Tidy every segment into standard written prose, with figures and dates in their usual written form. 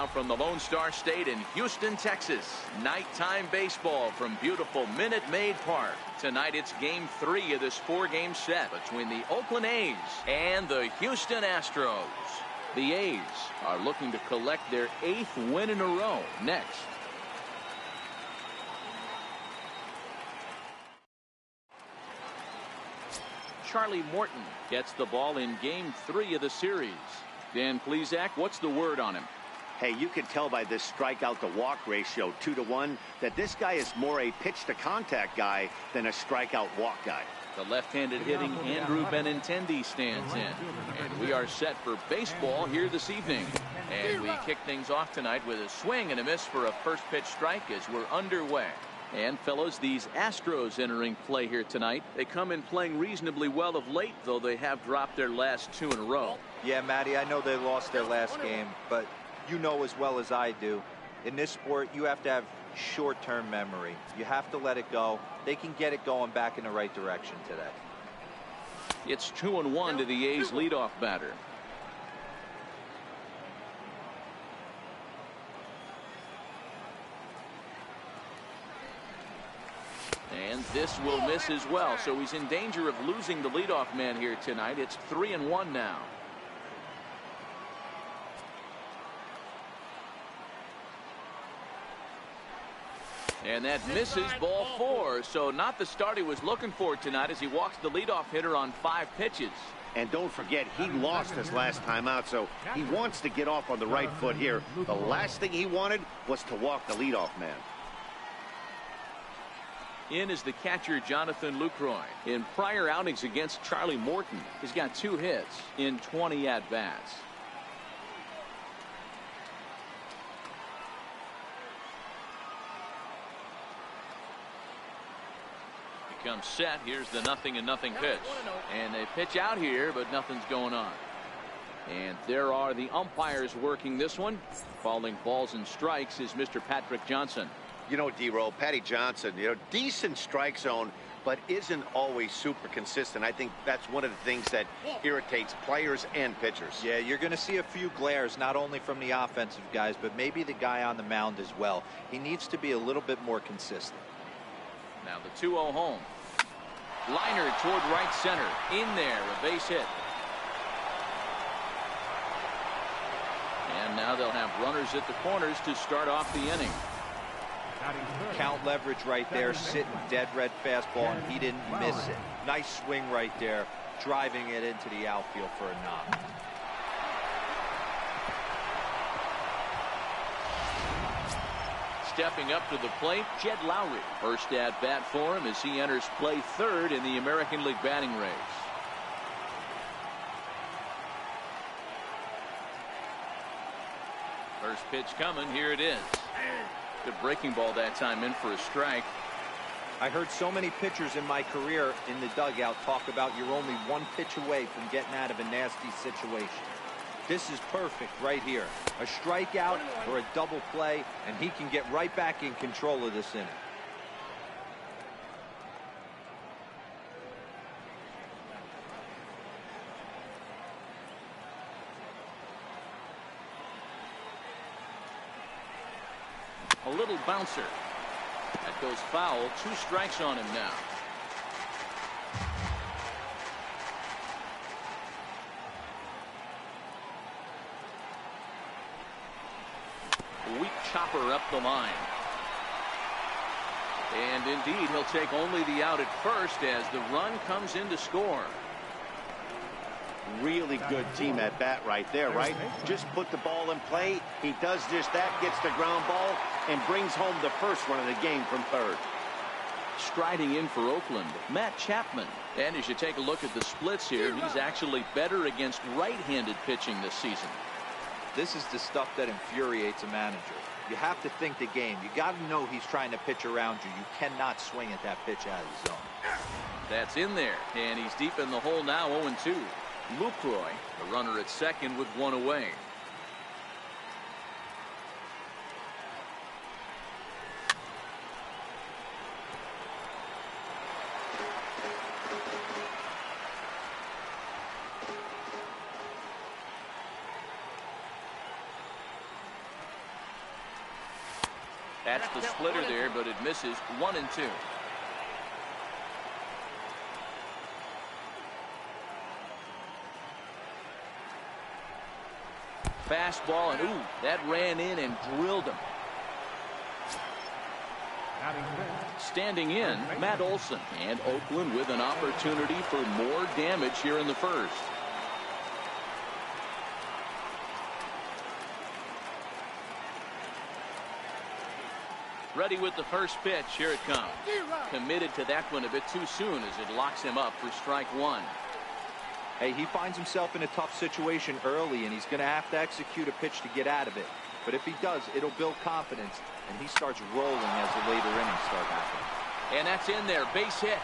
Now from the Lone Star State in Houston, Texas, nighttime baseball from beautiful Minute Maid Park. Tonight it's Game 3 of this 4-game set between the Oakland A's and the Houston Astros. The A's are looking to collect their 8th win in a row next. Charlie Morton gets the ball in Game 3 of the series. Dan Plesac, what's the word on him? Hey, you can tell by this strikeout to walk ratio 2-to-1 that this guy is more a pitch to contact guy than a strikeout walk guy. The left-handed hitting Andrew Benintendi stands in. And we are set for baseball here this evening. And we kick things off tonight with a swing and a miss for a first pitch strike as we're underway. And fellows, these Astros entering play here tonight. They come in playing reasonably well of late, though they have dropped their last 2 in a row. Yeah, Matty, I know they lost their last game, but you know as well as I do, in this sport, you have to have short-term memory. You have to let it go. They can get it going back in the right direction today. It's 2-1 to the A's leadoff batter. And this will miss as well, so he's in danger of losing the leadoff man here tonight. It's 3-1 now. And that misses, ball 4. So not the start he was looking for tonight as he walks the leadoff hitter on 5 pitches. And don't forget, he lost his last time out, so he wants to get off on the right foot here. The last thing he wanted was to walk the leadoff man. In is the catcher Jonathan Lucroy. In prior outings against Charlie Morton, he's got 2 hits in 20 at-bats. He comes set. Here's the 0-0 pitch. And they pitch out here, but nothing's going on. And there are the umpires working this one. Calling balls and strikes is Mr. Patrick Johnson. You know, D-Roll, Patty Johnson, decent strike zone, but isn't always super consistent. I think that's one of the things that irritates players and pitchers. Yeah, you're going to see a few glares, not only from the offensive guys, but maybe the guy on the mound as well. He needs to be a little bit more consistent. Now the 2-0 home. Liner toward right center. In there, a base hit. And now they'll have runners at the corners to start off the inning. Count leverage right there, sitting dead red fastball, and he didn't miss it. Nice swing right there, driving it into the outfield for a knock. Stepping up to the plate, Jed Lowry. First at bat for him as he enters play 3rd in the American League batting race. First pitch coming, here it is. Good breaking ball that time, in for a strike. I heard so many pitchers in my career in the dugout talk about you're only 1 pitch away from getting out of a nasty situation. This is perfect right here. A strikeout or a double play, and he can get right back in control of this inning. A little bouncer. That goes foul. 2 strikes on him now. Weak chopper up the line. And indeed, he'll take only the out at first as the run comes in to score. Really good team at bat right there, right? Just put the ball in play. He does just that, gets the ground ball, and brings home the first run of the game from 3rd. Striding in for Oakland, Matt Chapman. And as you take a look at the splits here, he's actually better against right-handed pitching this season. This is the stuff that infuriates a manager. You have to think the game. You got to know he's trying to pitch around you. You cannot swing at that pitch out of the zone. That's in there, and he's deep in the hole now, 0-2. Lucroy, the runner at second with 1 away. That's the splitter there, but it misses. 1-2. Fastball, and ooh, that ran in and drilled him. Standing in, Matt Olson, and Oakland with an opportunity for more damage here in the first. Ready with the first pitch. Here it comes. Committed to that one a bit too soon as it locks him up for strike one. Hey, he finds himself in a tough situation early, and he's going to have to execute a pitch to get out of it. But if he does, it'll build confidence, and he starts rolling as the later innings start happening. And that's in there. Base hit.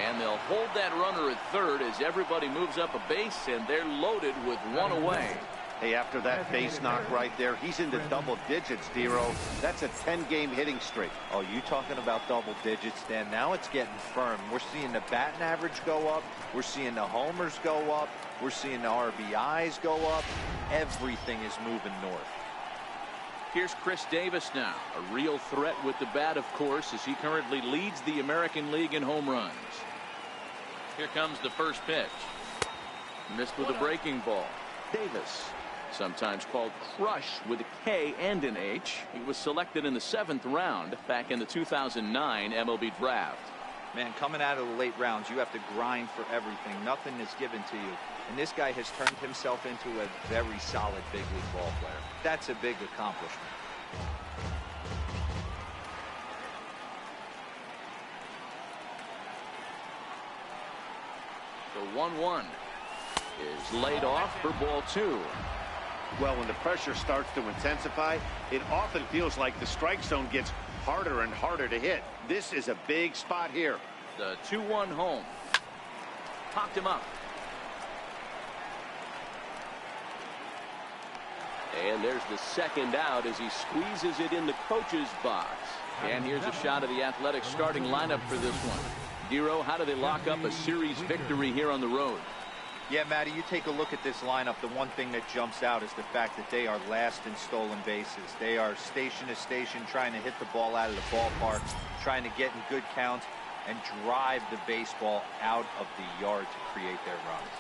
And they'll hold that runner at third as everybody moves up a base, and they're loaded with one away. Hey, after that base knock right there, he's into double digits, Dero. That's a 10-game hitting streak. Oh, you talking about double digits, Dan? Now it's getting firm. We're seeing the batting average go up. We're seeing the homers go up. We're seeing the RBIs go up. Everything is moving north. Here's Chris Davis now. A real threat with the bat, of course, as he currently leads the American League in home runs. Here comes the first pitch. Missed with a breaking ball. Davis, sometimes called Crush with a K and an H. He was selected in the 7th round back in the 2009 MLB draft. Man, coming out of the late rounds, you have to grind for everything. Nothing is given to you. And this guy has turned himself into a very solid big league ball player. That's a big accomplishment. The 1-1 is laid off for ball 2. Well, when the pressure starts to intensify, it often feels like the strike zone gets harder and harder to hit. This is a big spot here. The 2-1 home. Popped him up. And there's the second out as he squeezes it in the coach's box. And here's a shot of the Athletics starting lineup for this one. Dero, how do they lock up a series victory here on the road? Yeah, Matty, you take a look at this lineup. The one thing that jumps out is the fact that they are last in stolen bases. They are station to station trying to hit the ball out of the ballpark, trying to get in good counts and drive the baseball out of the yard to create their runs.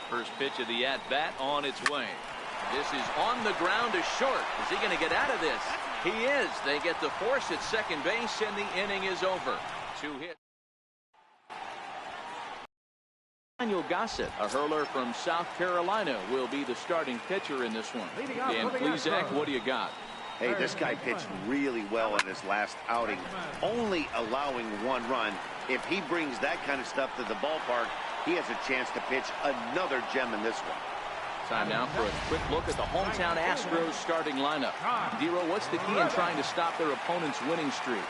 First pitch of the at-bat on its way. This is on the ground to short. Is he going to get out of this? He is. They get the force at second base, and the inning is over. 2 hits. Daniel Gossett, a hurler from South Carolina, will be the starting pitcher in this one. And please, Zach, what do you got? Hey, this guy pitched really well in his last outing, only allowing 1 run. If he brings that kind of stuff to the ballpark, he has a chance to pitch another gem in this one. Time now for a quick look at the hometown Astros starting lineup. Dero, what's the key in trying to stop their opponent's winning streak?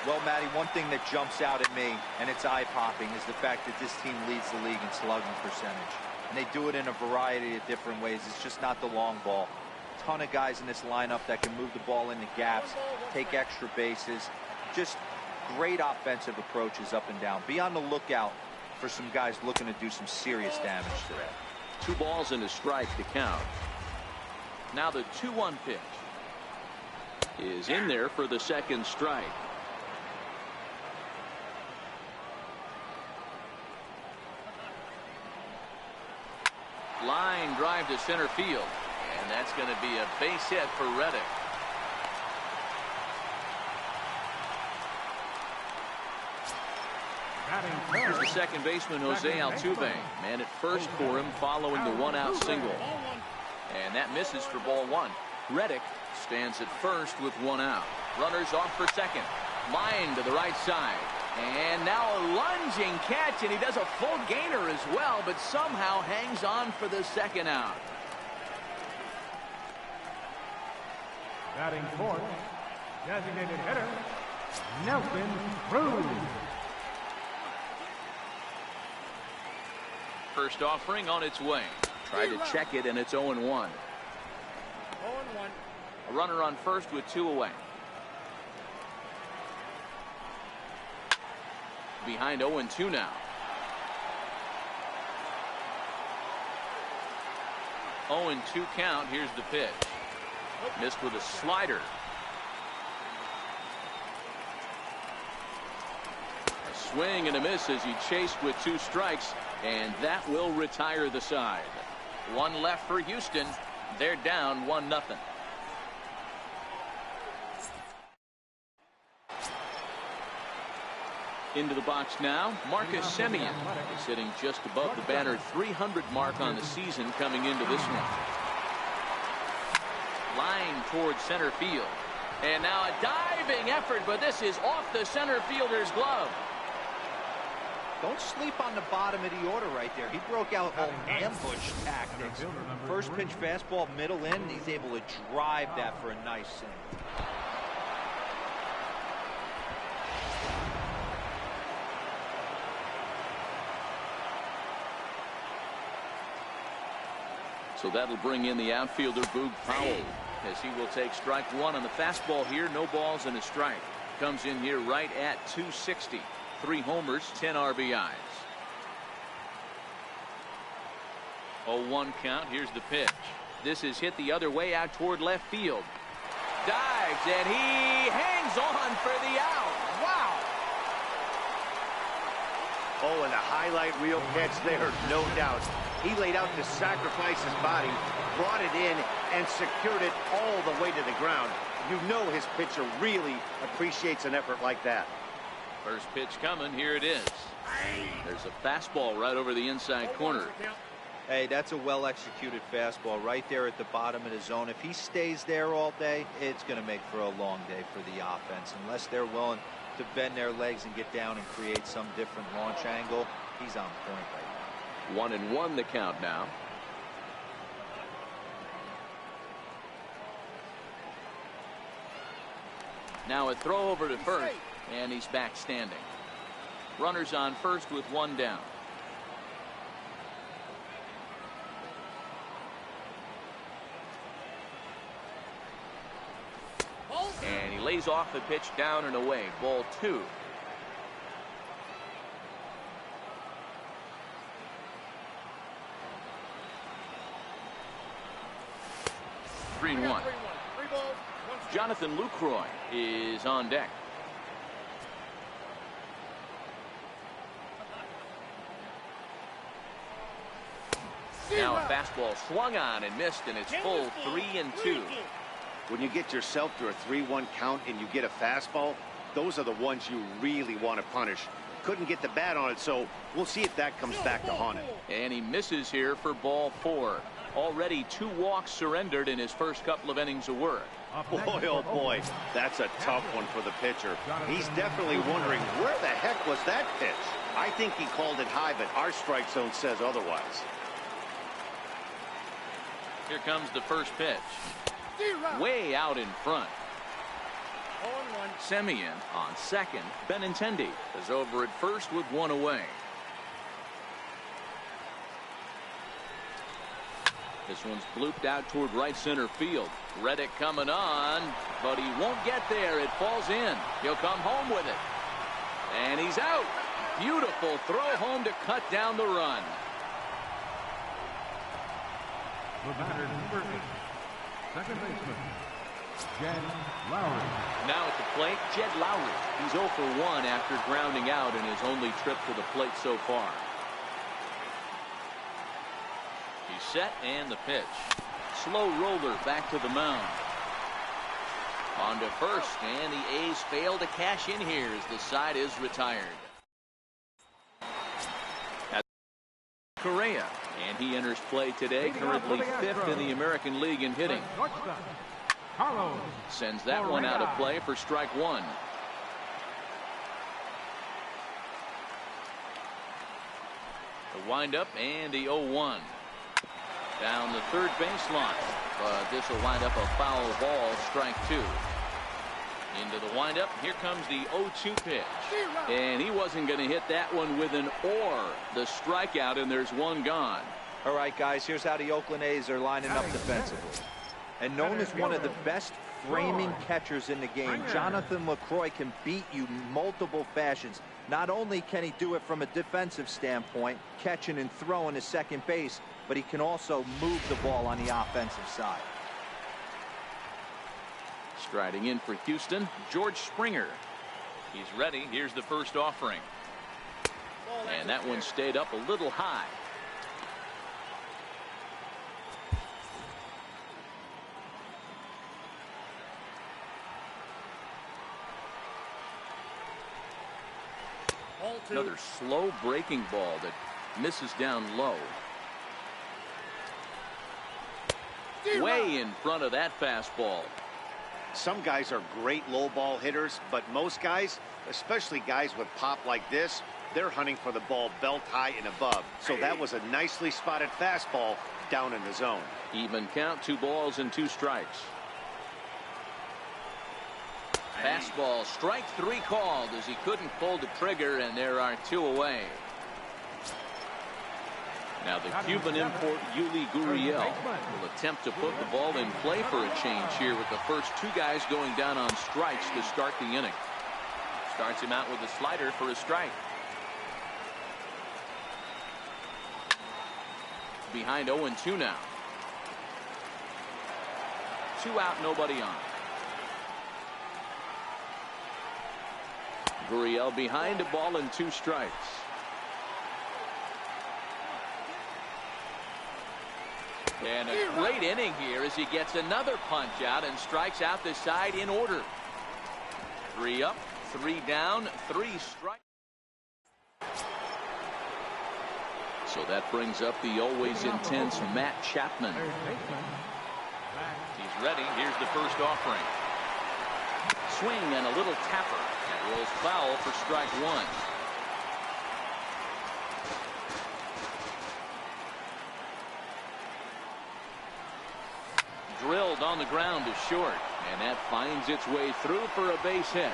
Well, Matty, one thing that jumps out at me, and it's eye-popping, is the fact that this team leads the league in slugging percentage. And they do it in a variety of different ways. It's just not the long ball. A ton of guys in this lineup that can move the ball into gaps, take extra bases. Just great offensive approaches up and down. Be on the lookout for some guys looking to do some serious damage today. 2 balls and a strike to count. Now the 2-1 pitch is in there for the second strike. Line drive to center field, and that's going to be a base hit for Reddick. Here's the second baseman, Jose Altuve. Man at first for him following the 1-out single. And that misses for ball 1. Reddick stands at first with 1 out. Runners off for second. Line to the right side. And now a lunging catch, and he does a full gainer as well, but somehow hangs on for the second out. Batting fourth, designated hitter, Nelson Cruz. First offering on its way. Tried to check it, and it's 0-1. 0-1. A runner on first with 2 away. Behind 0-2 now. 0-2 count. Here's the pitch. Missed with a slider. A swing and a miss as he chased with 2 strikes, and that will retire the side. 1 left for Houston. They're down 1-0. Into the box now, Marcus Semien is sitting just above the banner 300 mark on the season coming into this one. Line towards center field. And now a diving effort, but this is off the center fielder's glove. Don't sleep on the bottom of the order right there. He broke out all ambush tactics. First pitch fastball, middle in. He's able to drive that for a nice single. So that'll bring in the outfielder Boog Powell as he will take strike 1 on the fastball here. No balls and a strike. Comes in here right at 260. 3 homers, 10 RBIs. 0-1 count. Here's the pitch. This is hit the other way out toward left field. Dives and he hangs on for the out. Wow. Oh, and the highlight reel catch there, no doubt. He laid out to sacrifice his body, brought it in, and secured it all the way to the ground. You know his pitcher really appreciates an effort like that. First pitch coming. Here it is. There's a fastball right over the inside corner. Hey, that's a well-executed fastball right there at the bottom of the zone. If he stays there all day, it's going to make for a long day for the offense. Unless they're willing to bend their legs and get down and create some different launch angle, he's on point right now. 1-1 the count now. Now a throw over to first, and he's back standing. Runners on first with 1 down. And he lays off the pitch down and away. Ball 2. Three and 1. Jonathan Lucroy is on deck. Now a fastball swung on and missed, and it's full 3-2. When you get yourself to a 3-1 count and you get a fastball, those are the ones you really want to punish. Couldn't get the bat on it, so we'll see if that comes back to haunt him. And he misses here for ball 4. Already 2 walks surrendered in his first couple of innings of work. Boy, oh boy, that's a tough one for the pitcher. He's definitely wondering, where the heck was that pitch? I think he called it high, but our strike zone says otherwise. Here comes the first pitch. Way out in front. Semien on second. Benintendi is over at first with 1 away. This one's blooped out toward right center field. Reddick coming on, but he won't get there. It falls in. He'll come home with it. And he's out. Beautiful throw home to cut down the run. The batter, number 8, second baseman, Jed Lowry. Now at the plate, Jed Lowry. He's 0 for 1 after grounding out in his only trip to the plate so far. He's set, and the pitch. Slow roller back to the mound. On to first, and the A's fail to cash in here as the side is retired. Correa, and he enters play today, currently 5th in the American League in hitting. Sends that one out of play for strike 1. The windup and the 0-1. Down the third baseline, but this will wind up a foul ball, strike 2. Into the windup, here comes the 0-2 pitch. And he wasn't going to hit that one with an or. The strikeout, and there's 1 gone. All right, guys, here's how the Oakland A's are lining up defensively. And known as one of the best framing catchers in the game, Jonathan Lucroy can beat you multiple fashions. Not only can he do it from a defensive standpoint, catching and throwing to second base, but he can also move the ball on the offensive side. Striding in for Houston, George Springer. He's ready. Here's the first offering. And that one stayed up a little high. Another slow breaking ball that misses down low. Way in front of that fastball. Some guys are great low ball hitters, but most guys, especially guys with pop like this, they're hunting for the ball belt high and above. So that was a nicely spotted fastball down in the zone. Even count, 2 balls and 2 strikes. Fastball, strike 3 called as he couldn't pull the trigger, and there are 2 away. Now the Cuban import Yuli Gurriel will attempt to put the ball in play for a change here with the first 2 guys going down on strikes to start the inning. Starts him out with a slider for a strike. Behind 0-2 now. 2 out, nobody on. Gurriel behind, a ball and 2 strikes. And a great inning here as he gets another punch out and strikes out the side in order. 3 up, 3 down, 3 strikes. So that brings up the always intense Matt Chapman. He's ready. Here's the first offering. Swing and a little tapper. That rolls foul for strike 1. Drilled on the ground to short, and that finds its way through for a base hit.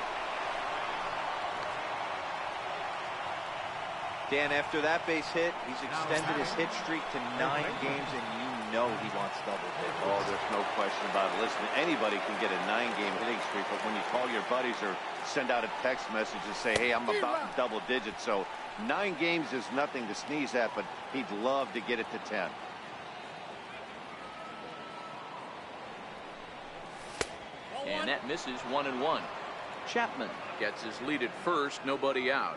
Dan, after that base hit, he's extended his hit streak to 9 games, and you know he wants double digits. Oh, there's no question about it. Listen, anybody can get a 9-game hitting streak, but when you call your buddies or send out a text message and say, hey, I'm about to double digits, so 9 games is nothing to sneeze at, but he'd love to get it to 10. And that misses 1-1. Chapman gets his lead at first, nobody out.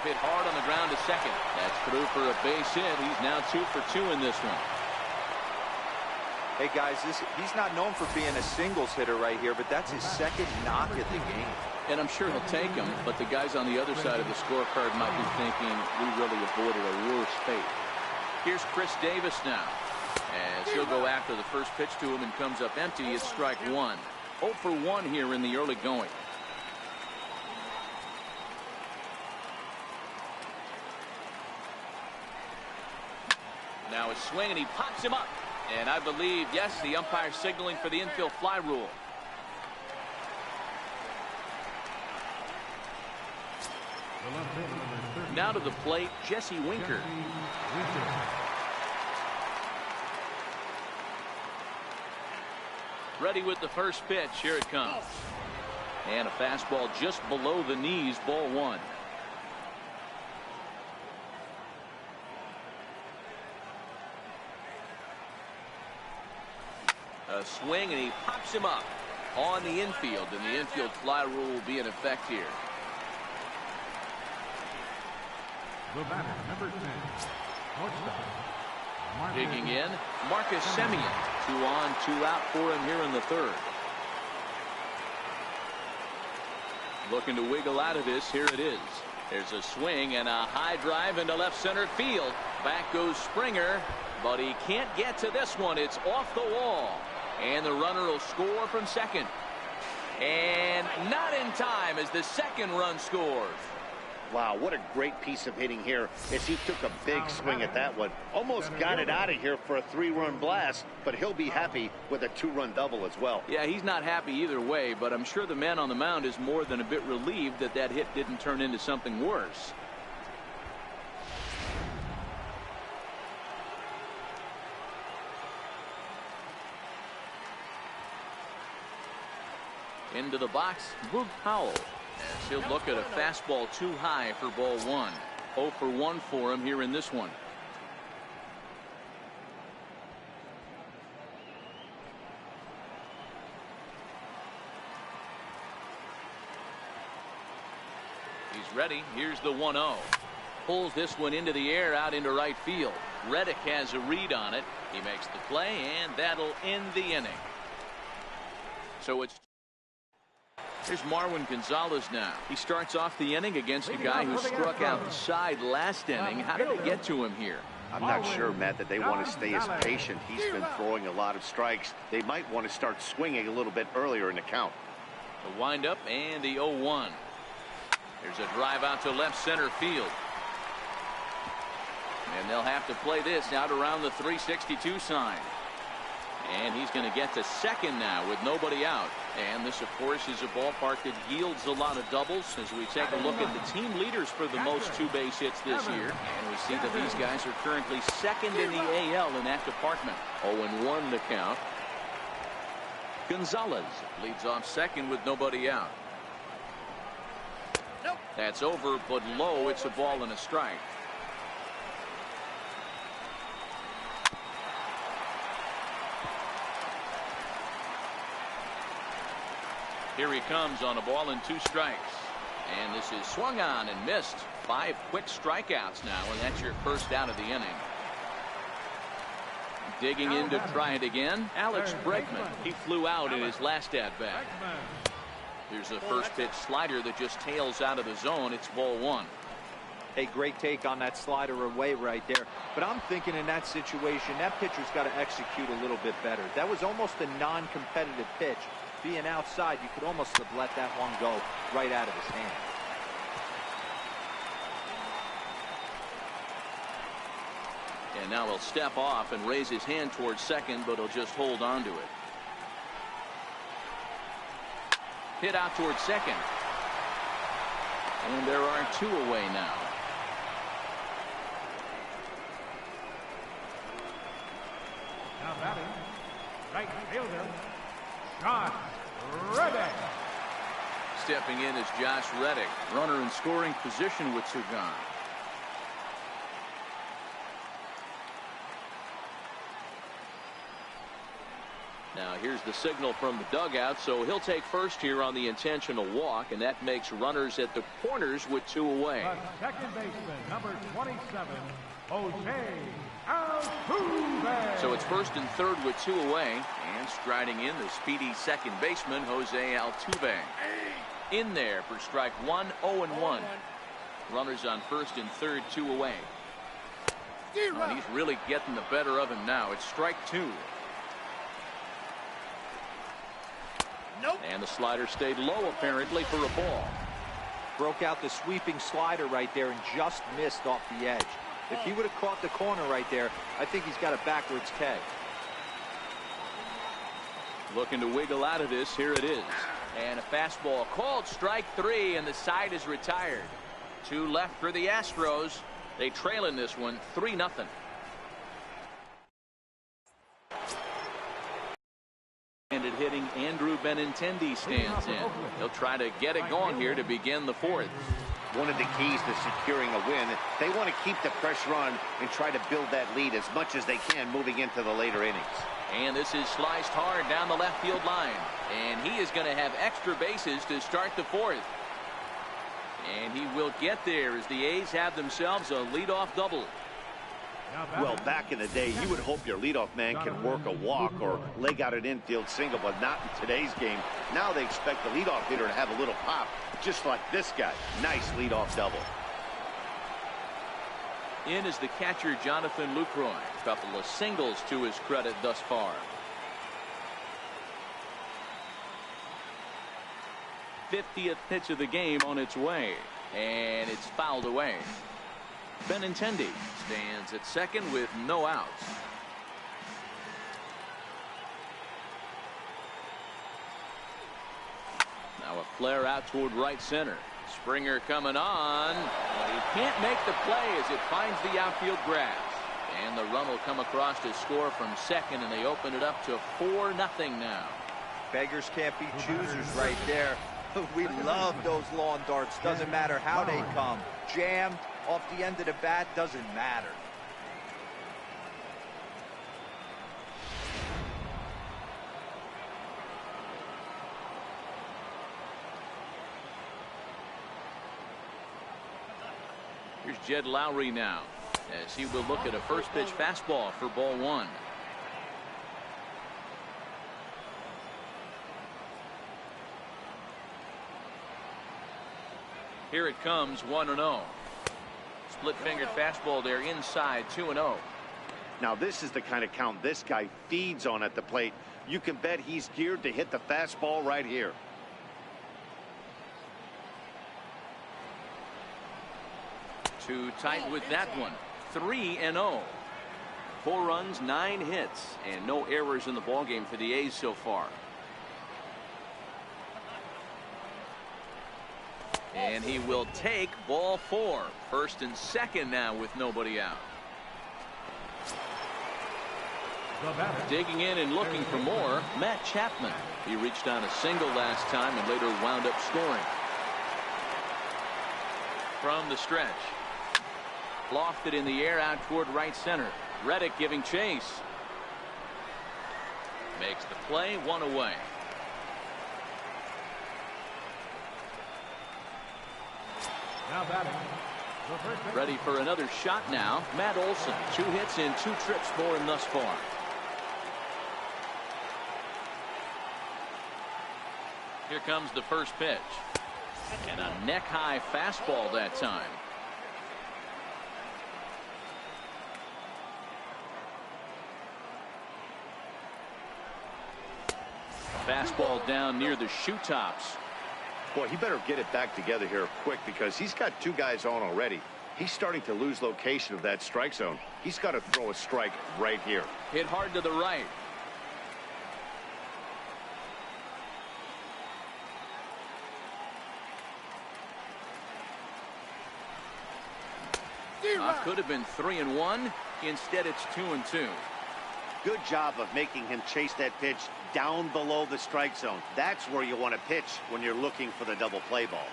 Hit hard on the ground to second. That's through for a base hit. He's now 2 for 2 in this one. Hey guys, he's not known for being a singles hitter right here, but that's his 2nd knock of the game. And I'm sure he'll take him, but the guys on the other side of the scorecard might be thinking we really avoided a worse fate. Here's Chris Davis now, as he'll go after the first pitch to him and comes up empty. It's strike 1. 0 for 1 here in the early going. Now a swing, and he pops him up. And I believe, yes, the umpire signaling for the infield fly rule. Now to the plate, Jesse Winker. Ready with the first pitch. Here it comes. And a fastball just below the knees, ball 1. A swing, and he pops him up on the infield, and the infield fly rule will be in effect here. The batter, number 10, shortstop, Digging in, Marcus Semien. 2 on, 2 out for him here in the 3rd. Looking to wiggle out of this. Here it is. There's a swing and a high drive into left center field. Back goes Springer, but he can't get to this one. It's off the wall. And the runner will score from second. And not in time as the 2nd run scores. Wow, what a great piece of hitting here as he took a big swing at that one. Almost got it out of here for a 3-run blast, but he'll be happy with a 2-run double as well. Yeah, he's not happy either way, but I'm sure the man on the mound is more than a bit relieved that that hit didn't turn into something worse. Into the box, Boog Powell. As he'll look at a fastball too high for ball one. 0 for 1 for him here in this one. He's ready. Here's the 1-0. Pulls this one into the air out into right field. Reddick has a read on it. He makes the play, and that'll end the inning. So it's here's Marwin Gonzalez now. He starts off the inning against a guy who struck out the side last inning. How did it get to him here? I'm not sure, Matt, that they want to stay as patient. He's been throwing a lot of strikes. They might want to start swinging a little bit earlier in the count. The windup and the 0-1. There's a drive out to left center field. And they'll have to play this out around the 362 sign. And he's going to get to second now with nobody out. And this, of course, is a ballpark that yields a lot of doubles as we take a look at the team leaders for the most two-base hits this year. And we see that these guys are currently second in the AL in that department. 0-1 the count. Gonzalez leads off second with nobody out. That's over, but low. It's a ball and a strike. Here he comes on a ball and 2 strikes. And this is swung on and missed. 5 quick strikeouts now, and that's your first out of the inning. Digging in to try it again, Alex Bregman. He flew out in his last at-bat. There's a first pitch slider that just tails out of the zone. It's ball 1. A great take on that slider away right there. But I'm thinking in that situation, that pitcher's got to execute a little bit better. That was almost a non-competitive pitch. Being outside, you could almost have let that one go right out of his hand. And now he'll step off and raise his hand towards second, but he'll just hold on to it. Hit out towards second. And there are 2 away now. Now batting, right fielder, Josh Reddick. Stepping in is Josh Reddick. Runner in scoring position with 2 gone. Now here's the signal from the dugout, so he'll take first here on the intentional walk, and that makes runners at the corners with 2 away. The second baseman, number 27, Jose Altuve. So it's first and third with 2 away, and striding in the speedy second baseman, Jose Altuve. In there for strike 1, 0-1. Runners on first and third, 2 away. And he's really getting the better of him now. It's strike 2. And the slider stayed low apparently for a ball. Broke out the sweeping slider right there and just missed off the edge. If he would have caught the corner right there, I think he's got a backwards K. Looking to wiggle out of this. Here it is. And a fastball called strike 3, and the side is retired. 2 left for the Astros. They trail in this one 3-0. Hitting Andrew Benintendi stands in. He'll try to get it going here to begin the 4th. One of the keys to securing a win, they want to keep the pressure on and try to build that lead as much as they can moving into the later innings. And this is sliced hard down the left field line. And he is going to have extra bases to start the 4th. And he will get there as the A's have themselves a leadoff double. Well, back in the day, you would hope your leadoff man can work a walk or leg out an infield single, but not in today's game. Now they expect the leadoff hitter to have a little pop, just like this guy. Nice leadoff double. In is the catcher, Jonathan Lucroy. A couple of singles to his credit thus far. 50th pitch of the game on its way, and it's fouled away. Benintendi stands at second with no outs. Now a flare out toward right center. Springer coming on, but he can't make the play as it finds the outfield grass. And the run will come across to score from second, and they open it up to 4-0 now. Beggars can't be choosers right there. We love those lawn darts. Doesn't matter how they come. Jammed off the end of the bat, doesn't matter. Here's Jed Lowry now, as he will look at a first pitch fastball for ball one. Here it comes, 1-0. Split-fingered fastball there inside, 2-0. Now this is the kind of count this guy feeds on at the plate. You can bet he's geared to hit the fastball right here. Too tight with that one. 3-0. 4 runs, 9 hits, and no errors in the ballgame for the A's so far. And he will take ball 4. First and second now with nobody out. Digging in and looking for more, Matt Chapman. He reached on a single last time and later wound up scoring. From the stretch. Lofted in the air out toward right center. Reddick giving chase. Makes the play, 1 away. Now batting. Ready for another shot now. Matt Olson, 2 hits in 2 trips for him thus far. Here comes the first pitch. And a neck-high fastball that time. Fastball down near the shoe tops. Boy, he better get it back together here quick because he's got 2 guys on already. He's starting to lose location of that strike zone. He's got to throw a strike right here. Hit hard to the right. Could have been 3-1. Instead, it's 2-2. Good job of making him chase that pitch down below the strike zone. That's where you want to pitch when you're looking for the double play ball.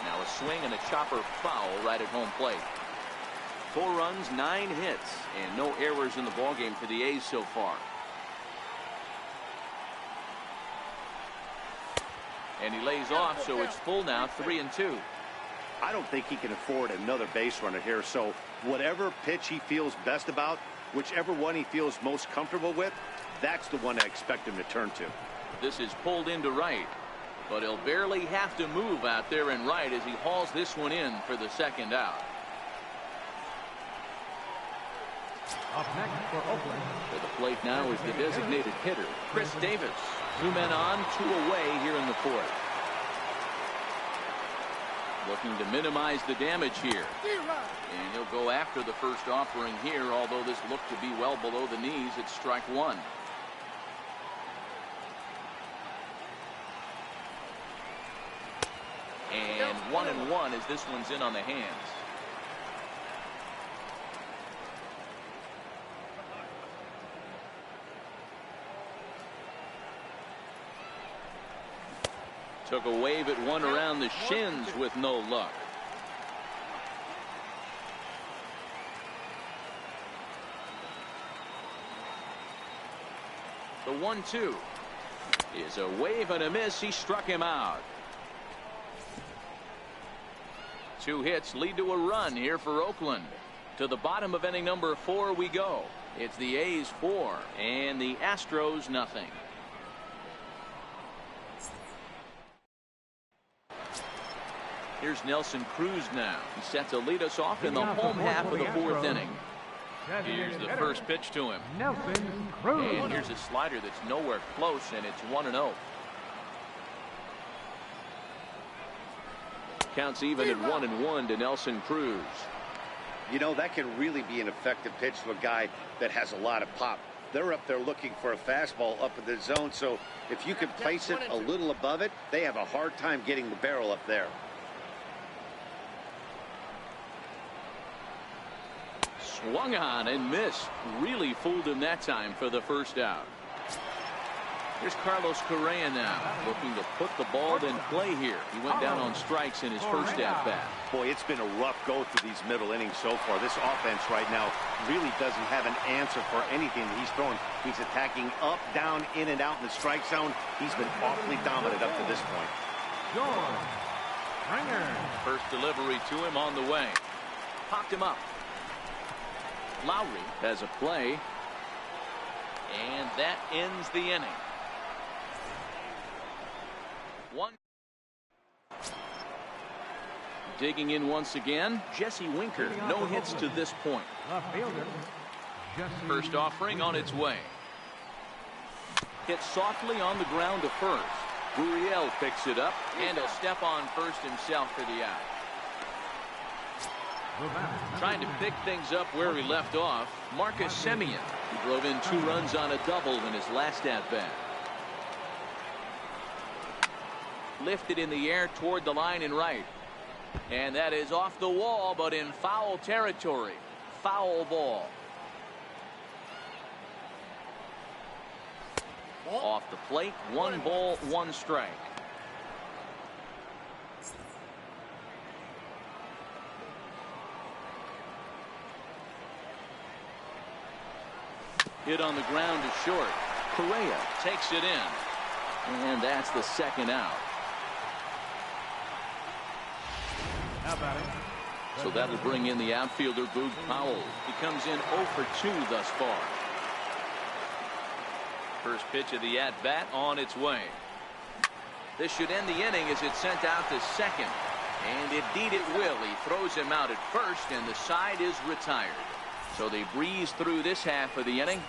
Now a swing and a chopper foul right at home plate. 4 runs, 9 hits, and no errors in the ballgame for the A's so far. And he lays off, so it's full now, 3-2. I don't think he can afford another base runner here, so whatever pitch he feels best about, whichever one he feels most comfortable with, that's the one I expect him to turn to. This is pulled into right, but he'll barely have to move out there in right as he hauls this one in for the second out. Up next for Oakland. To the plate now is the designated hitter, Chris Davis. 2 men on, 2 away here in the 4th. Looking to minimize the damage here. And he'll go after the first offering here, although this looked to be well below the knees. It's strike 1. And 1-1 as this one's in on the hands. Took a wave at one around the shins with no luck. The 1-2 is a wave and a miss. He struck him out. 2 hits lead to a run here for Oakland. To the bottom of inning number 4 we go. It's the A's 4 and the Astros nothing. Here's Nelson Cruz now. He's set to lead us off in the home half of the 4th inning. Here's the first pitch to him. Nelson Cruz. And here's a slider that's nowhere close, and it's 1-0. Counts even at 1-1 to Nelson Cruz. You know, that can really be an effective pitch to a guy that has a lot of pop. They're up there looking for a fastball up in the zone, so if you can place it a little above it, they have a hard time getting the barrel up there. Swung on and missed. Really fooled him that time for the first out. Here's Carlos Correa now, looking to put the ball in play here. He went down on strikes in his first at-bat. Boy, it's been a rough go through these middle innings so far. This offense right now really doesn't have an answer for anything that he's throwing. He's attacking up, down, in and out in the strike zone. He's been awfully dominant up to this point. First delivery to him on the way. Popped him up. Lowry has a play. And that ends the inning. One. Digging in once again, Jesse Winker. No hits to this point. First offering on its way. Hit softly on the ground to first. Gurriel picks it up, and he'll step on first himself for the out. Trying to pick things up where he left off, Marcus Semien, who drove in 2 runs on a double in his last at-bat. Lifted in the air toward the line and right. And that is off the wall, but in foul territory. Foul ball. Off the plate, 1 ball, 1 strike. Hit on the ground to short. Correa takes it in. And that's the second out. So that'll bring in the outfielder, Boog Powell. He comes in 0 for 2 thus far. First pitch of the at-bat on its way. This should end the inning as it's sent out to second. And indeed it will. He throws him out at first, and the side is retired. So they breeze through this half of the inning.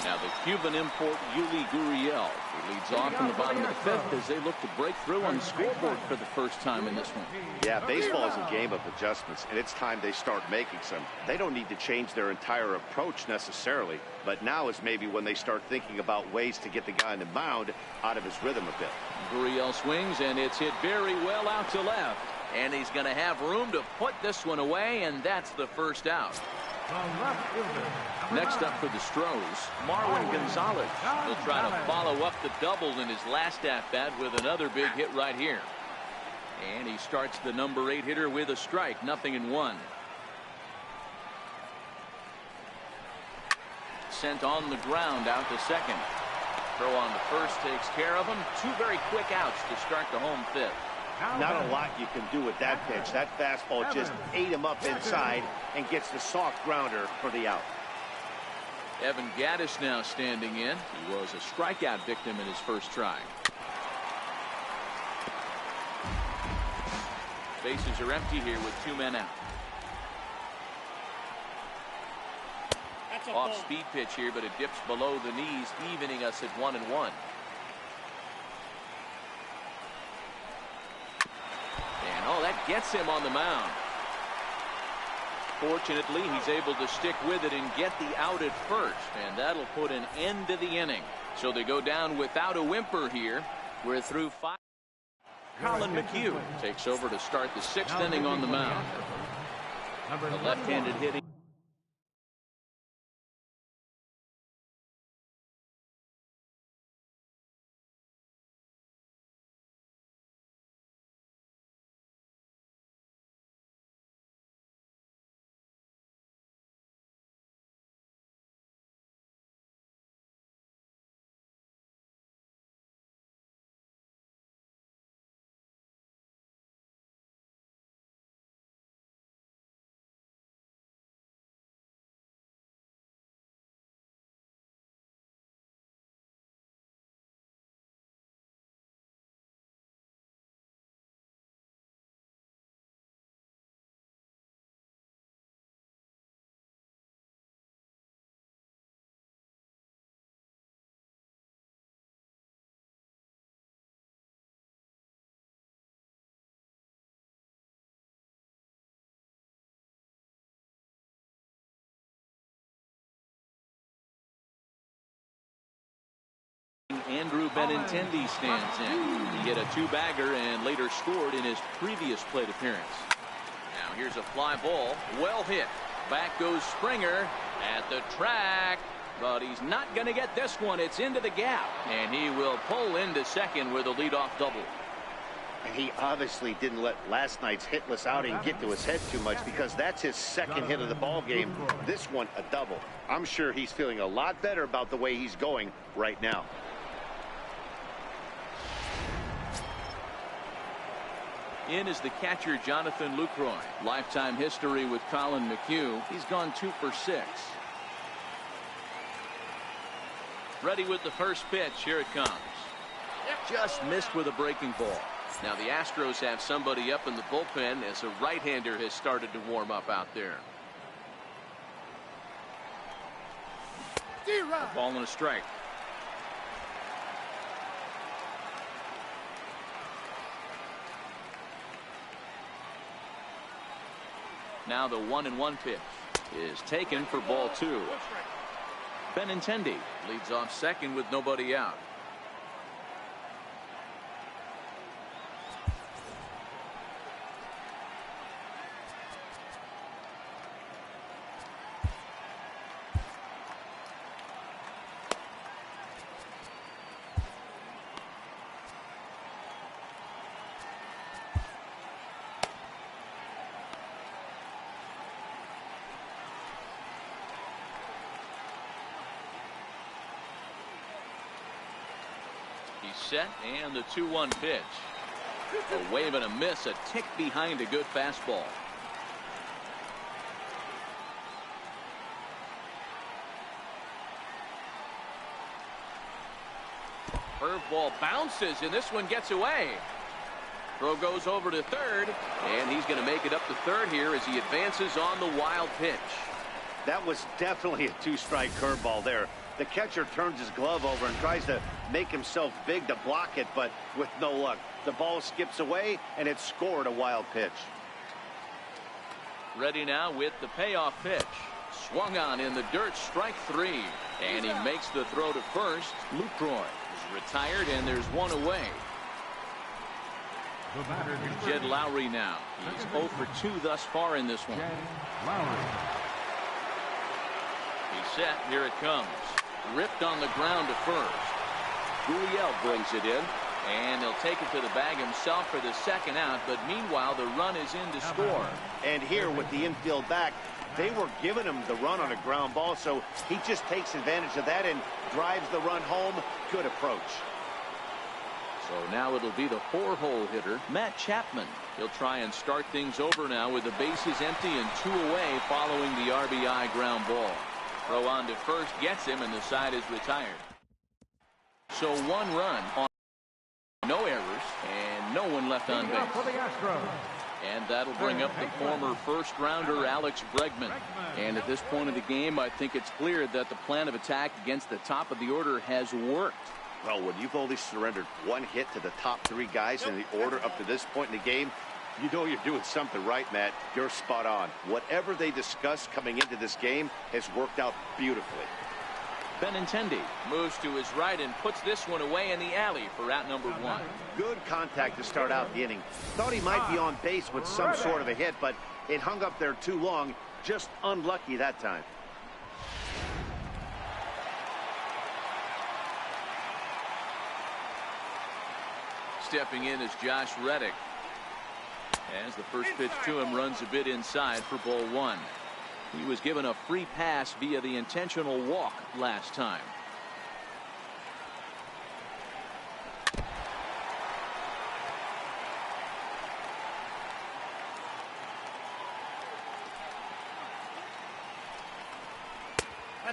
Now the Cuban import, Yuli Gurriel. He leads off in the bottom of the 5th as they look to break through on the scoreboard for the first time in this one. Yeah, baseball is a game of adjustments, and it's time they start making some. They don't need to change their entire approach necessarily, but now is maybe when they start thinking about ways to get the guy on the mound out of his rhythm a bit. Gurriel swings, and it's hit very well out to left. And he's going to have room to put this one away, and that's the first out. Next up for the Astros, Marwin Gonzalez. He'll try to follow up the double in his last at-bat with another big hit right here. And he starts the number 8 hitter with a strike, 0-1. Sent on the ground out to second. Throw on the first takes care of him. 2 very quick outs to start the home 5th. Not a lot you can do with that pitch. That fastball just ate him up inside and gets the soft grounder for the out. Evan Gattis now standing in. He was a strikeout victim in his first try. Bases are empty here with 2 men out. Off-speed pitch here, but it dips below the knees, evening us at 1-1. Oh, that gets him on the mound. Fortunately, he's able to stick with it and get the out at first, and that'll put an end to the inning. So they go down without a whimper here. We're through 5. Colin McHugh takes over to start the 6th inning on the mound. The left-handed hitting. Andrew Benintendi stands in. He hit a 2-bagger and later scored in his previous plate appearance. Now here's a fly ball. Well hit. Back goes Springer at the track. But he's not going to get this one. It's into the gap. And he will pull into second with a leadoff double. And he obviously didn't let last night's hitless outing get to his head too much, because that's his second hit of the ball game. This one a double. I'm sure he's feeling a lot better about the way he's going right now. In is the catcher, Jonathan Lucroy. Lifetime history with Colin McHugh. He's gone 2 for 6. Ready with the first pitch. Here it comes. Just missed with a breaking ball. Now the Astros have somebody up in the bullpen as a right-hander has started to warm up out there. A ball and a strike. Now the 1-1 pitch is taken for ball 2. Benintendi leads off second with nobody out. Set, and the 2-1 pitch. A wave and a miss, a tick behind a good fastball. Curveball bounces, and this one gets away. Throw goes over to third, and he's going to make it up to third here as he advances on the wild pitch. That was definitely a 2-strike curveball there. The catcher turns his glove over and tries to make himself big to block it, but with no luck. The ball skips away, and it's scored a wild pitch. Ready now with the payoff pitch. Swung on in the dirt, strike 3. And he makes the throw to first. Lucroy is retired, and there's one away. Jed Lowry now. He's 0 for 2 thus far in this one. He's set. Here it comes. Ripped on the ground to first. Gurriel brings it in, and he'll take it to the bag himself for the second out, but meanwhile the run is in to score. And here with the infield back, they were giving him the run on a ground ball, so he just takes advantage of that and drives the run home. Good approach. So now it'll be the 4-hole hitter, Matt Chapman. He'll try and start things over now with the bases empty and 2 away following the RBI ground ball. Throw on to first gets him, and the side is retired. So 1 run on no errors and no one left on base. And that'll bring up the former first-rounder Alex Bregman. And at this point of the game, I think it's clear that the plan of attack against the top of the order has worked. Well, when you've only surrendered 1 hit to the top 3 guys in the order up to this point in the game, you know you're doing something right, Matt. You're spot on. Whatever they discussed coming into this game has worked out beautifully. Benintendi moves to his right and puts this one away in the alley for out number 1. Good contact to start out the inning. Thought he might be on base with some sort of a hit, but it hung up there too long. Just unlucky that time. Stepping in is Josh Reddick. As the first pitch to him runs a bit inside for ball 1. He was given a free pass via the intentional walk last time.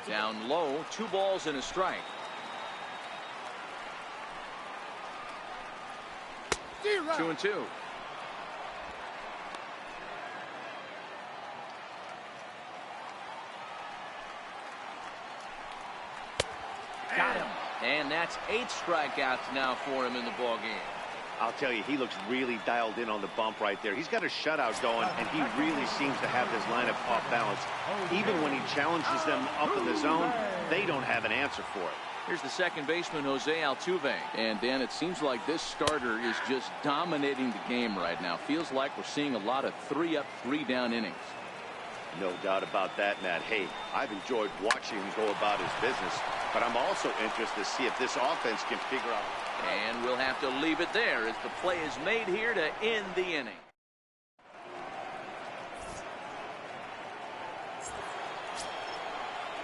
Down low, 2 balls and a strike. 2-2. Got him. And that's 8 strikeouts now for him in the ball game. I'll tell you, he looks really dialed in on the bump right there. He's got a shutout going, and he really seems to have his lineup off balance. Even when he challenges them up in the zone, they don't have an answer for it. Here's the second baseman, Jose Altuve. And, Dan, it seems like this starter is just dominating the game right now. Feels like we're seeing a lot of 3-up, 3-down innings. No doubt about that, Matt. Hey, I've enjoyed watching him go about his business, but I'm also interested to see if this offense can figure out. And we'll have to leave it there as the play is made here to end the inning.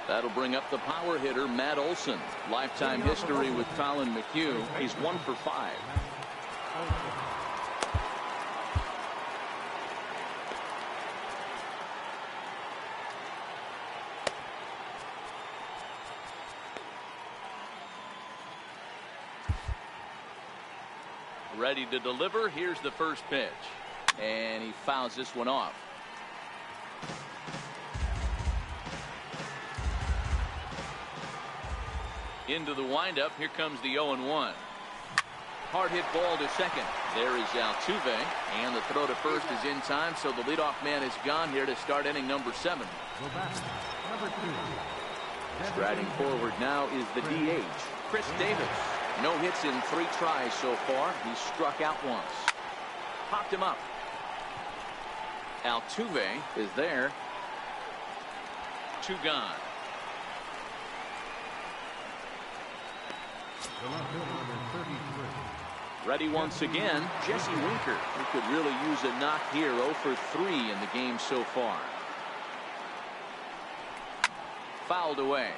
That'll bring up the power hitter, Matt Olson. Lifetime history with Colin McHugh. He's 1 for 5. Ready to deliver. Here's the first pitch. And he fouls this one off. Into the windup. Here comes the 0-1. Hard hit ball to second. There is Altuve. And the throw to first is in time, so the leadoff man is gone here to start inning number 7. Number 2. Striding forward now is the DH, Chris Davis. No hits in 3 tries so far. He struck out once. Popped him up. Altuve is there. 2 gone. The left fielder, number 33. Ready once again, Jesse Winker, who could really use a knock here. 0 for 3 in the game so far. Fouled away.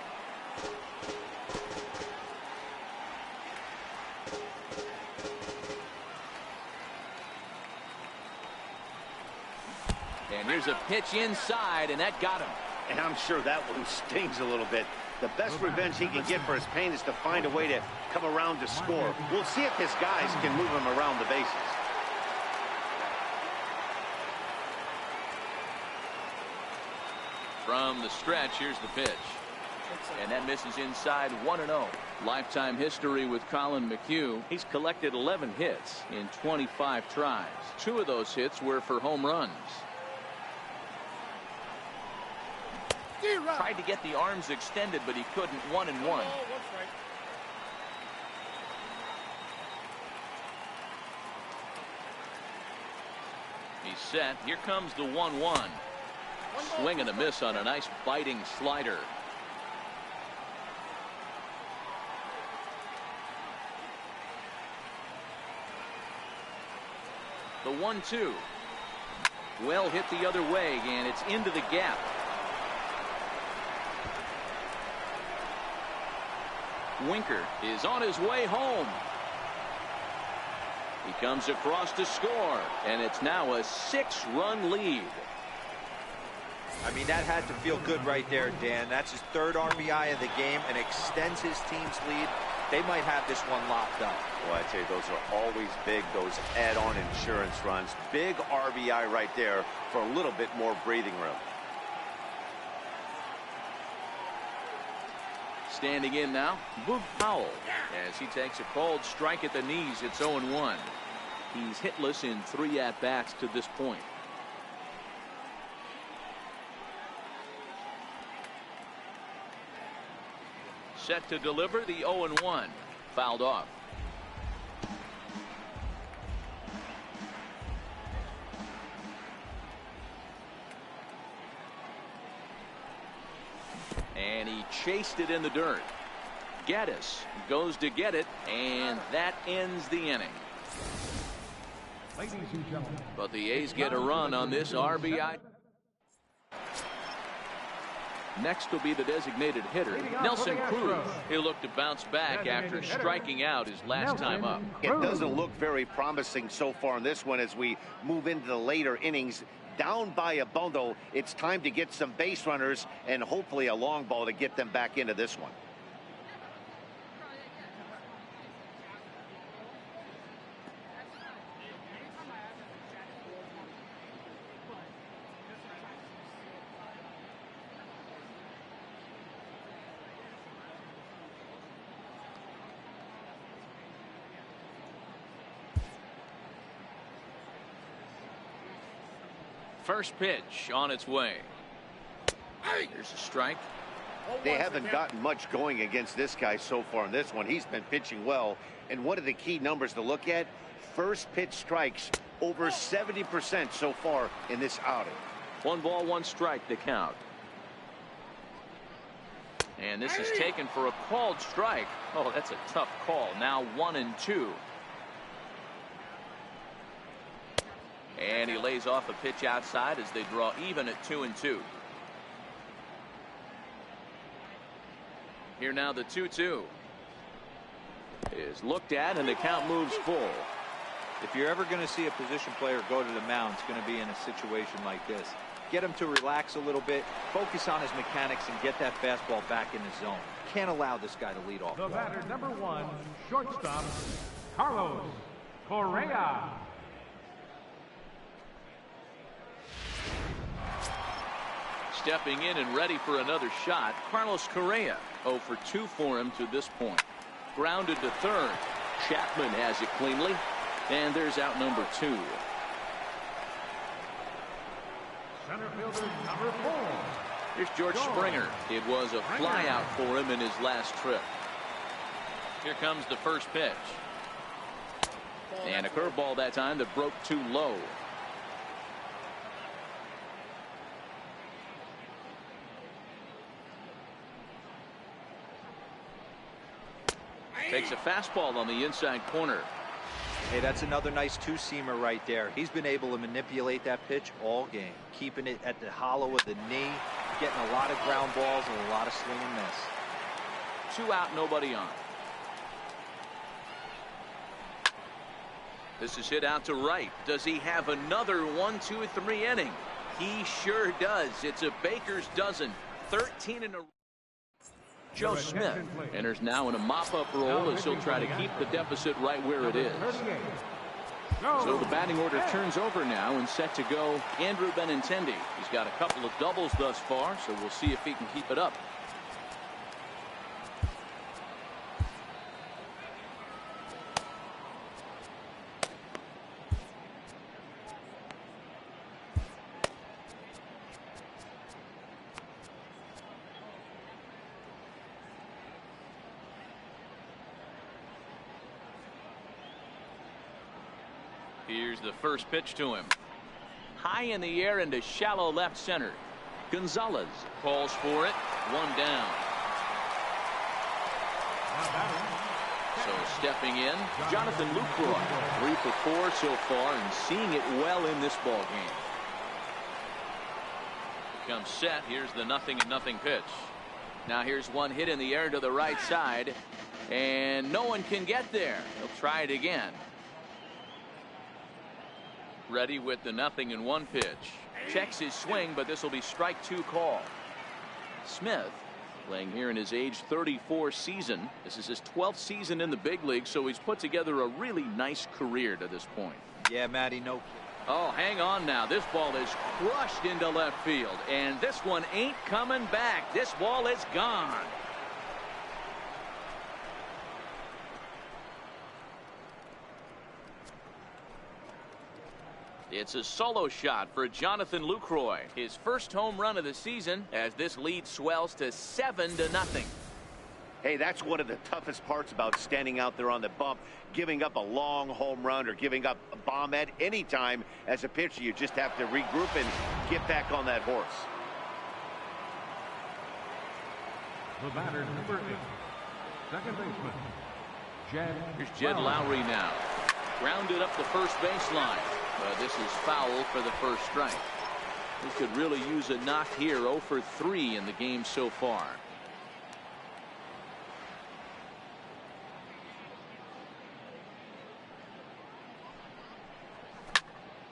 And here's a pitch inside, and that got him. And I'm sure that one stings a little bit. The best revenge he can get for his pain is to find a way to come around to score. We'll see if his guys can move him around the bases. From the stretch, here's the pitch. And that misses inside. 1-0. Lifetime history with Colin McHugh. He's collected 11 hits in 25 tries. 2 of those hits were for home runs. Tried to get the arms extended, but he couldn't. 1-1. He's set. Here comes the 1-1. Swing and a miss on a nice biting slider. The 1-2. Well hit the other way, and it's into the gap. Winker is on his way home. He comes across to score, and it's now a 6-run lead. I mean, that had to feel good right there, Dan. That's his 3rd RBI of the game and extends his team's lead. They might have this one locked up. Well, I tell you, those are always big, those add-on insurance runs. Big RBI right there for a little bit more breathing room. Standing in now, Boog Powell, as he takes a called strike at the knees. It's 0-1. He's hitless in 3 at-bats to this point. Set to deliver the 0-1. Fouled off. And he chased it in the dirt. Gaddis goes to get it, and that ends the inning. Ladies and gentlemen. But the A's get a run on this RBI. Next will be the designated hitter, Nelson Cruz. He'll look to bounce back after striking out his last time up. It doesn't look very promising so far in this one as we move into the later innings. Down by a bundle, it's time to get some base runners and hopefully a long ball to get them back into this one. First pitch on its way. Here's a strike. They haven't gotten much going against this guy so far in this one. He's been pitching well. And one of the key numbers to look at, first pitch strikes over 70% so far in this outing. 1 ball, 1 strike, the count. And this is taken for a called strike. Oh, that's a tough call. Now 1-2. And he lays off a pitch outside as they draw even at 2-2. Here now the 2-2 is looked at, and the count moves full. If you're ever going to see a position player go to the mound, it's going to be in a situation like this. Get him to relax a little bit, focus on his mechanics, and get that fastball back in his zone. Can't allow this guy to lead off. The batter, number 1, shortstop, Carlos Correa. Stepping in and ready for another shot, Carlos Correa. 0 for 2 for him to this point. Grounded to third. Chapman has it cleanly, and there's out number 2. Center fielder, number 4. Here's George Springer. It was a flyout for him in his last trip. Here comes the first pitch. And a curveball that time that broke too low. Takes a fastball on the inside corner. Hey, that's another nice two-seamer right there. He's been able to manipulate that pitch all game, keeping it at the hollow of the knee, getting a lot of ground balls and a lot of swing and miss. 2 out, nobody on. This is hit out to right. Does he have another 1, 2, 3 inning? He sure does. It's a baker's dozen. 13 in a row. Joe Smith enters now in a mop-up role as he'll try to keep the deficit right where it is. So the batting order turns over now, and set to go Andrew Benintendi. He's got a couple of doubles thus far, so we'll see if he can keep it up. Here's the first pitch to him. High in the air into shallow left center. Gonzalez calls for it. 1 down. So stepping in, Jonathan Lucroy. 3 for 4 so far and seeing it well in this ball game. Comes set. Here's the 0-0 pitch. Now here's one hit in the air to the right side, and no one can get there. He'll try it again. Ready with the 0-1 pitch. Checks his swing, but this will be strike 2 call. Smith playing here in his age 34 season. This is his 12th season in the big league, so he's put together a really nice career to this point. Yeah, Matty, no. Oh, hang on now. This ball is crushed into left field, and this one ain't coming back. This ball is gone. It's a solo shot for Jonathan Lucroy. His first home run of the season as this lead swells to 7-0. Hey, that's one of the toughest parts about standing out there on the bump. Giving up a long home run or giving up a bomb at any time as a pitcher. You just have to regroup and get back on that horse. The batter, number 8, second baseman, Jed. Here's Jed Lowry now. Grounded up the first baseline. This is foul for the first strike. He could really use a knock here. 0 for 3 in the game so far.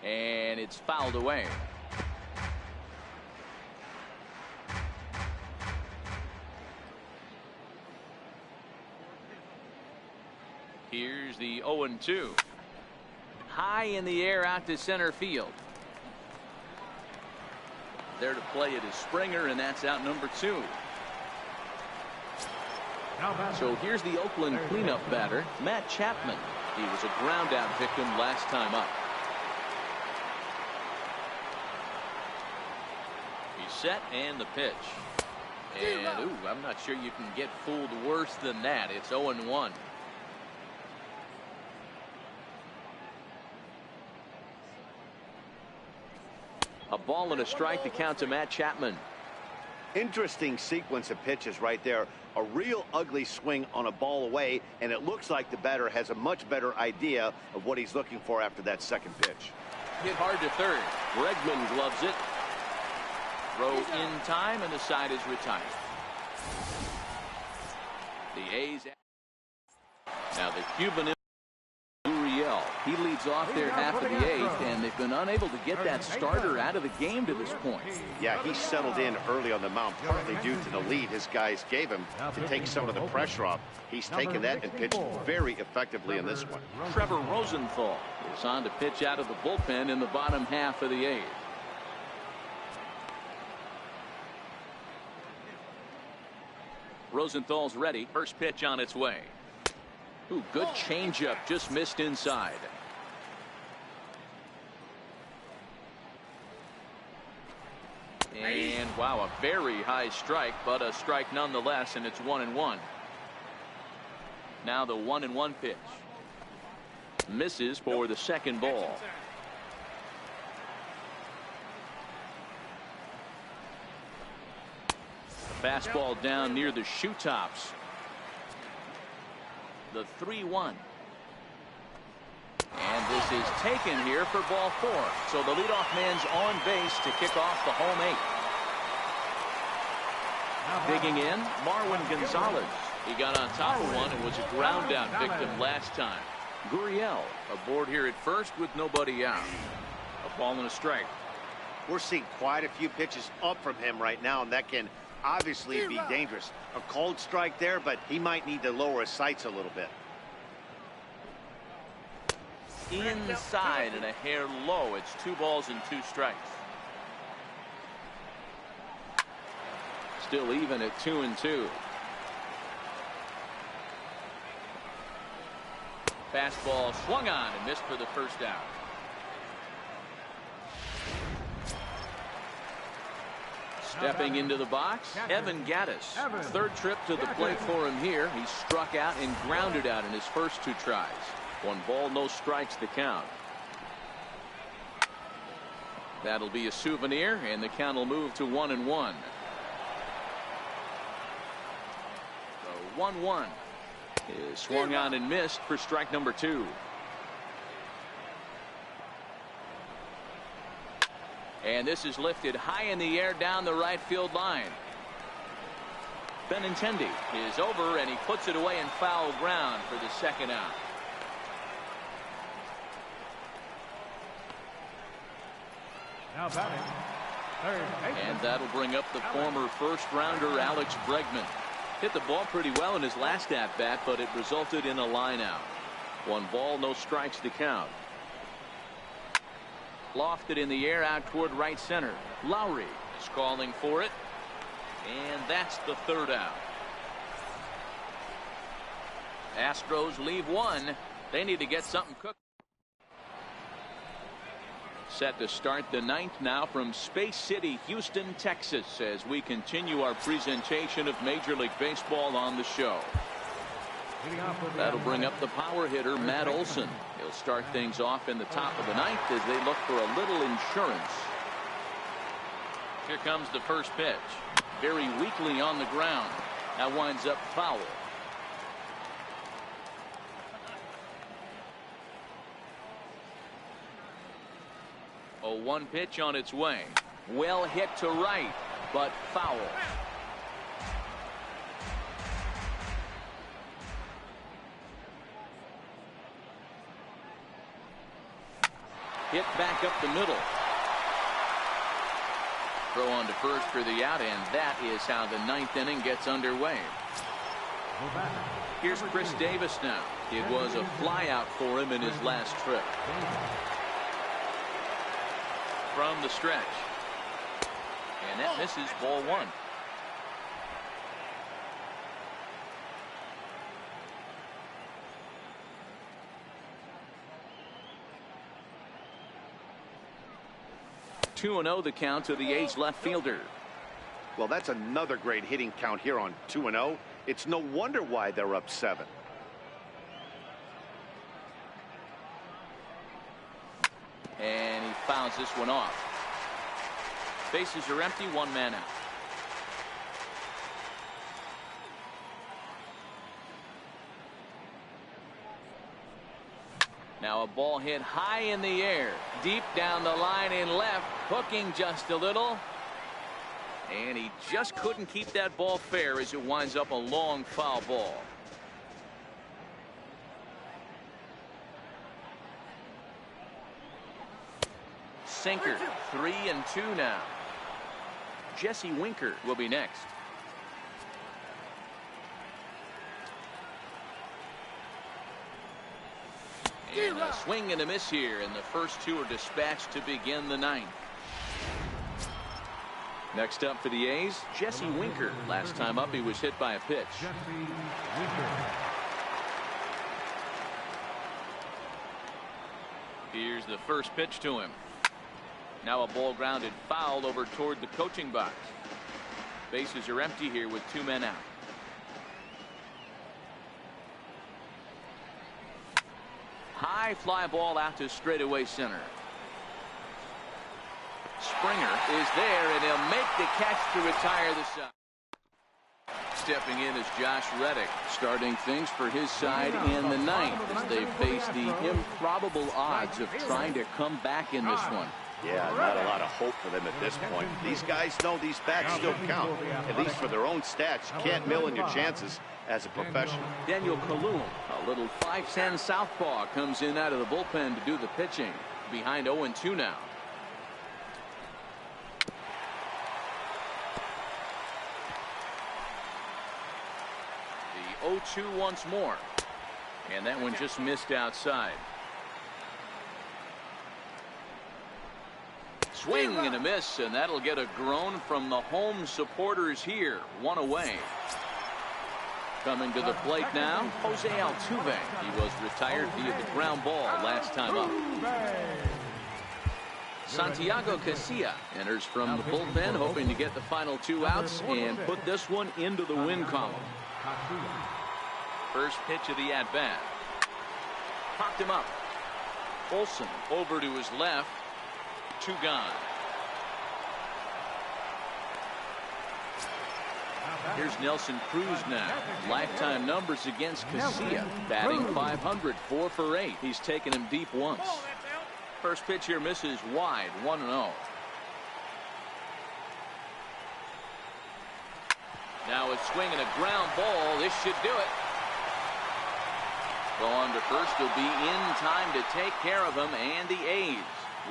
And it's fouled away. Here's the 0-2. High in the air out to center field. There to play it is Springer, and that's out number 2. So here's the Oakland cleanup batter, Matt Chapman. He was a ground out victim last time up. He's set, and the pitch. And ooh, I'm not sure you can get fooled worse than that. It's 0-1. A ball and a strike to count to Matt Chapman. Interesting sequence of pitches right there. A real ugly swing on a ball away, and it looks like the batter has a much better idea of what he's looking for after that second pitch. Hit hard to third. Bregman gloves it. Throw in time, and the side is retired. The A's. Now the Cuban. He leads off their half of the eighth, and they've been unable to get that starter out of the game to this point. Yeah, he settled in early on the mound, partly due to the lead his guys gave him to take some of the pressure off. He's taken that and pitched very effectively in this one. Trevor Rosenthal is on to pitch out of the bullpen in the bottom half of the eighth. Rosenthal's ready. First pitch on its way. Ooh, good changeup, just missed inside. And wow, a very high strike, but a strike nonetheless, and it's 1-1. Now the 1-1 pitch. Misses for the second ball. Fastball down near the shoe tops. The 3-1. And this is taken here for ball 4. So the leadoff man's on base to kick off the home 8. Digging in, Marwin Gonzalez. He got on top of one and was a ground out victim last time. Gurriel aboard here at first with nobody out. A ball and a strike. We're seeing quite a few pitches up from him right now, and that can obviously be dangerous. A cold strike there, but he might need to lower his sights a little bit. Inside and a hair low. It's 2 balls and 2 strikes. Still even at 2-2. Fastball swung on and missed for the first out. Stepping into the box, Evan Gattis. Third trip to the plate for him here. He struck out and grounded out in his first 2 tries. 1 ball, no strikes to count. That'll be a souvenir, and the count will move to 1-1. The 1-1 is swung on and missed for strike number 2. And this is lifted high in the air down the right field line. Benintendi is over, and he puts it away in foul ground for the second out. Now batting, third baseman. And that'll bring up the former first-rounder Alex Bregman. Hit the ball pretty well in his last at-bat, but it resulted in a line-out. 1 ball, no strikes to count. Lofted in the air out toward right center. Lowry is calling for it, and that's the third out. Astros leave 1. They need to get something cooked. Set to start the 9th now from Space City, Houston, Texas, as we continue our presentation of Major League Baseball on the show. That'll bring up the power hitter, Matt Olson. He'll start things off in the top of the 9th as they look for a little insurance. Here comes the first pitch. Very weakly on the ground. That winds up foul. A 1 pitch on its way. Well hit to right, but foul. Hit back up the middle. Throw on to first for the out, and that is how the 9th inning gets underway. Here's Chris Davis now. It was a flyout for him in his last trip. From the stretch. And that misses ball 1. (2-0) the count to the A's left fielder. Well, that's another great hitting count here on 2-0. It's no wonder why they're up 7. And he fouls this one off. Bases are empty, one man out. Now a ball hit high in the air, deep down the line in left, hooking just a little. And he just couldn't keep that ball fair as it winds up a long foul ball. Sinker, 3-2 now. Jesse Winker will be next. And a swing and a miss here, and the first two are dispatched to begin the ninth. Next up for the A's, Jesse Winker. Last time up, he was hit by a pitch. Here's the first pitch to him. Now a ball grounded foul over toward the coaching box. Bases are empty here with two men out. High fly ball out to straightaway center. Springer is there, and he'll make the catch to retire the side. Stepping in is Josh Reddick, starting things for his side in the ninth as they face the improbable odds of trying to come back in this one. Yeah, not a lot of hope for them at this point. These guys know these bats still count, at least for their own stats. You can't mill in your chances as a professional. Daniel Kalu, a little 5'10" southpaw, comes in out of the bullpen to do the pitching. Behind 0-2 now. The 0-2 once more. And that one just missed outside. Swing and a miss, and that'll get a groan from the home supporters here. One away. Coming to the plate now, Jose Altuve. He was retired via the ground ball last time up. Santiago Casilla enters from the bullpen, hoping to get the final two outs and put this one into the win column. First pitch of the at-bat. Popped him up. Olsen over to his left. Two gone. Here's Nelson Cruz now. Lifetime numbers against Casilla. Batting .500, 4 for 8. He's taken him deep once. First pitch here misses wide, 1-0. Now a swing and a ground ball. This should do it. Going to first will be in time to take care of him, and the A's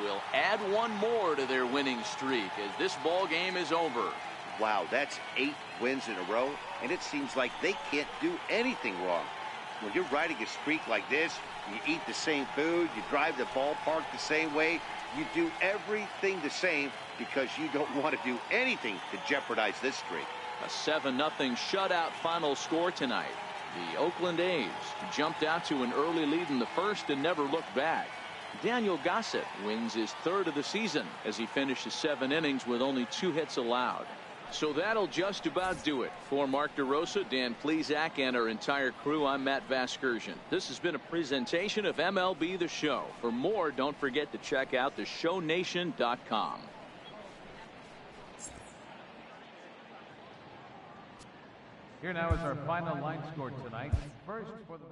will add one more to their winning streak as this ball game is over. Wow, that's 8 wins in a row, and it seems like they can't do anything wrong. When you're riding a streak like this, you eat the same food, you drive the ballpark the same way, you do everything the same because you don't want to do anything to jeopardize this streak. A 7-0 shutout final score tonight. The Oakland A's jumped out to an early lead in the first and never looked back. Daniel Gossett wins his 3rd of the season as he finishes 7 innings with only 2 hits allowed. So that'll just about do it. For Mark DeRosa, Dan Plesac, and our entire crew, I'm Matt Vasgersian. This has been a presentation of MLB The Show. For more, don't forget to check out theshownation.com. Here now is our final line score tonight. First for the